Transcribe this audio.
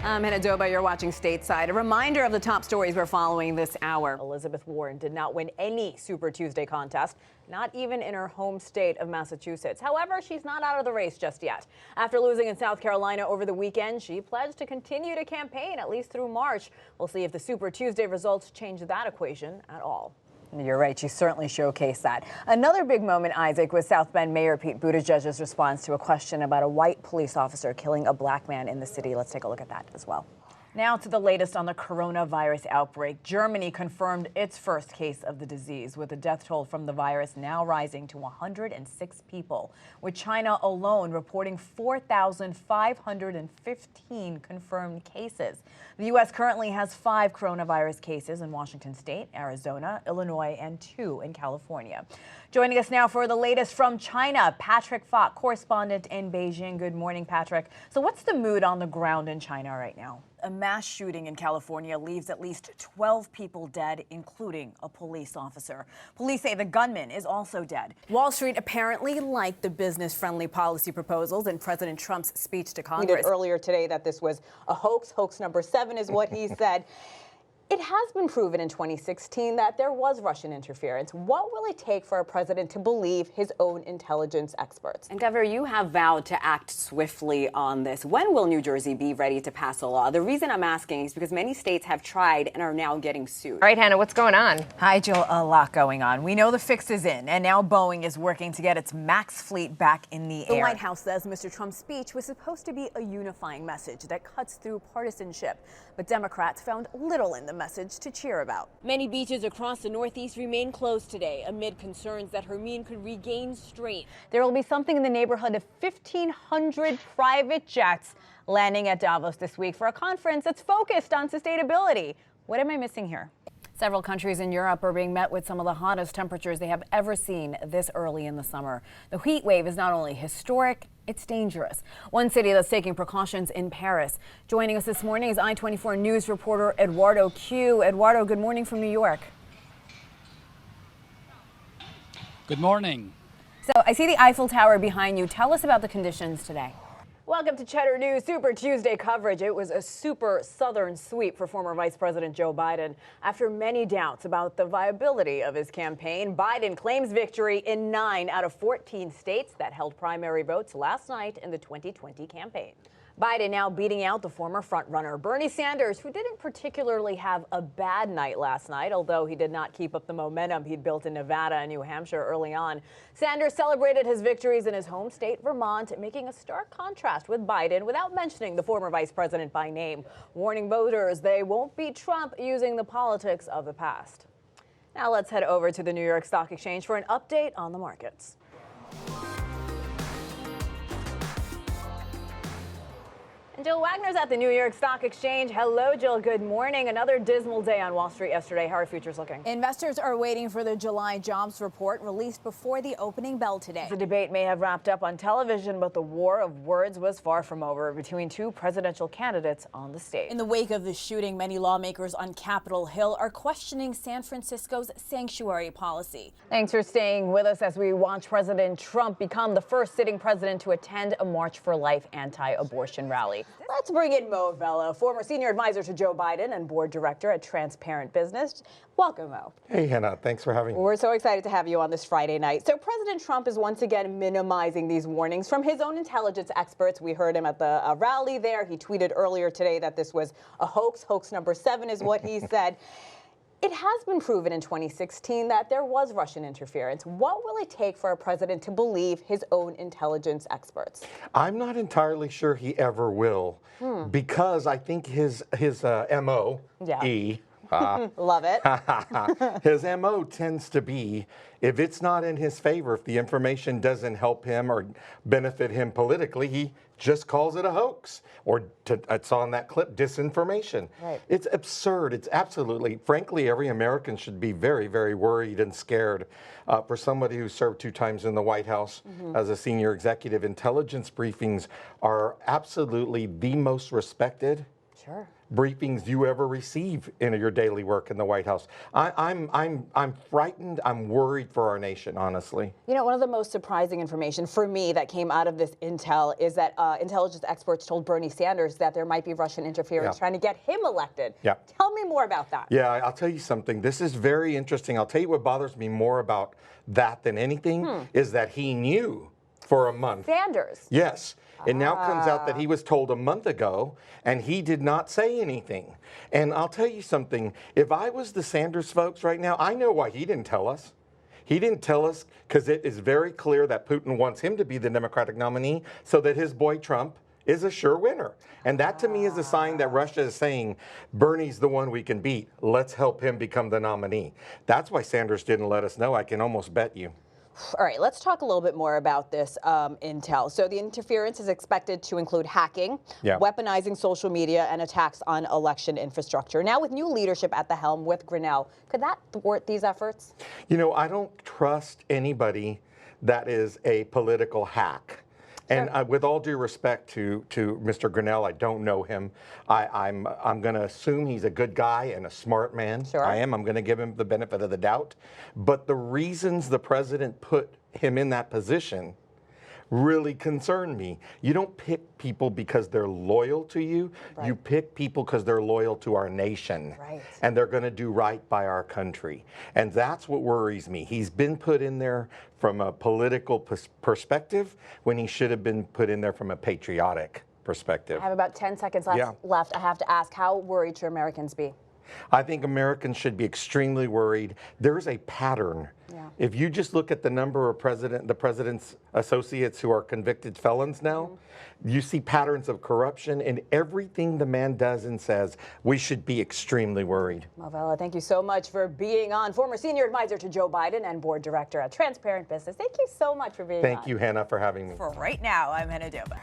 I'm Hena Doba. You're watching Stateside. A reminder of the top stories we're following this hour. Elizabeth Warren did not win any Super Tuesday contest, not even in her home state of Massachusetts. However, she's not out of the race just yet. After losing in South Carolina over the weekend, she pledged to continue to campaign at least through March. We'll see if the Super Tuesday results change that equation at all. You're right. She certainly showcased that. Another big moment, Isaac, was South Bend Mayor Pete Buttigieg's response to a question about a white police officer killing a black man in the city. Let's take a look at that as well. Now to the latest on the coronavirus outbreak. Germany confirmed its first case of the disease, with the death toll from the virus now rising to 106 people, with China alone reporting 4,515 confirmed cases. The U.S. currently has 5 coronavirus cases in Washington state, Arizona, Illinois, and 2 in California. Joining us now for the latest from China, Patrick Falk, correspondent in Beijing. Good morning, Patrick. So what's the mood on the ground in China right now? A mass shooting in California leaves at least 12 people dead, including a police officer. Police say the gunman is also dead. Wall Street apparently liked the business-friendly policy proposals in President Trump's speech to Congress. He did earlier today that this was a hoax. Hoax number 7 is what he said. It has been proven in 2016 that there was Russian interference. What will it take for a president to believe his own intelligence experts? And Governor, you have vowed to act swiftly on this. When will New Jersey be ready to pass a law? The reason I'm asking is because many states have tried and are now getting sued. All right, Hannah, what's going on? Hi, Jill. A lot going on. We know the fix is in, and now Boeing is working to get its MAX fleet back in the air. The White House says Mr. Trump's speech was supposed to be a unifying message that cuts through partisanship, but Democrats found little in the message to cheer about. Many beaches across the Northeast remain closed today amid concerns that Hermine could regain strength. There will be something in the neighborhood of 1,500 private jets landing at Davos this week for a conference that's focused on sustainability. What am I missing here? Several countries in Europe are being met with some of the hottest temperatures they have ever seen this early in the summer. The heat wave is not only historic, it's dangerous. One city that's taking precautions in Paris. Joining us this morning is I-24 News reporter Eduardo Q. Eduardo, good morning from New York. Good morning. So I see the Eiffel Tower behind you. Tell us about the conditions today. Welcome to Cheddar News Super Tuesday coverage. It was a super southern sweep for former Vice President Joe Biden. After many doubts about the viability of his campaign, Biden claims victory in 9 out of 14 states that held primary votes last night in the 2020 campaign. Biden now beating out the former frontrunner Bernie Sanders, who didn't particularly have a bad night last night, although he did not keep up the momentum he'd built in Nevada and New Hampshire early on. Sanders celebrated his victories in his home state, Vermont, making a stark contrast with Biden without mentioning the former vice president by name, warning voters they won't beat Trump using the politics of the past. Now let's head over to the New York Stock Exchange for an update on the markets. And Jill Wagner's at the New York Stock Exchange. Hello, Jill. Good morning. Another dismal day on Wall Street yesterday. How are futures looking? Investors are waiting for the July jobs report released before the opening bell today. The debate may have wrapped up on television, but the war of words was far from over between 2 presidential candidates on the stage. In the wake of the shooting, many lawmakers on Capitol Hill are questioning San Francisco's sanctuary policy. Thanks for staying with us as we watch President Trump become the first sitting president to attend a March for Life anti-abortion rally. Let's bring in Mo Velo, former senior advisor to Joe Biden and board director at Transparent Business. Welcome, Mo. Hey, Hannah. Thanks for having me. We're so excited to have you on this Friday night. So President Trump is once again minimizing these warnings from his own intelligence experts. We heard him at the rally there. He tweeted earlier today that this was a hoax. Hoax number 7 is what he said. It has been proven in 2016 that there was Russian interference. What will it take for a president to believe his own intelligence experts? I'm not entirely sure he ever will, because I think his MO, Love it. his MO tends to be, if it's not in his favor, if the information doesn't help him or benefit him politically, he just calls it a hoax, or it's on that clip, disinformation. Right. It's absurd. It's absolutely, frankly, every American should be very, very worried and scared. For somebody who served 2 times in the White House as a senior executive, intelligence briefings are absolutely the most respected briefings you ever receive in your daily work in the White House. I'm frightened. I'm worried for our nation, honestly. You know, one of the most surprising information for me that came out of this intel is that intelligence experts told Bernie Sanders that there might be Russian interference trying to get him elected. Yeah. Tell me more about that. Yeah, I'll tell you something. This is very interesting. I'll tell you what bothers me more about that than anything is that he knew for a month. Sanders. Yes. It now comes out that he was told a month ago and he did not say anything. And I'll tell you something. If I was the Sanders folks right now, I know why he didn't tell us. He didn't tell us because it is very clear that Putin wants him to be the Democratic nominee so that his boy Trump is a sure winner. And that to me is a sign that Russia is saying, Bernie's the one we can beat. Let's help him become the nominee. That's why Sanders didn't let us know. I can almost bet you. All right, let's talk a little bit more about this intel. So the interference is expected to include hacking, weaponizing social media, and attacks on election infrastructure. Now with new leadership at the helm with Grinnell, could that thwart these efforts? You know, I don't trust anybody that is a political hack. And with all due respect to Mr. Grinnell, I don't know him. I'm going to assume he's a good guy and a smart man. Sure. I am. I'm going to give him the benefit of the doubt. But the reasons the president put him in that position really concern me. You don't pick people because they're loyal to you. Right. You pick people because they're loyal to our nation. Right. And they're going to do right by our country. And that's what worries me. He's been put in there from a political perspective when he should have been put in there from a patriotic perspective. I have about 10 seconds left. I have to ask, how worried should Americans be? I think Americans should be extremely worried. There's a pattern. If you just look at the number of the president's associates who are convicted felons now, you see patterns of corruption in everything the man does and says. We should be extremely worried. Movella, thank you so much for being on. Former senior advisor to Joe Biden and board director at Transparent Business. Thank you so much for being on. Thank you, Hannah, for having me. For right now, I'm Hena Doba.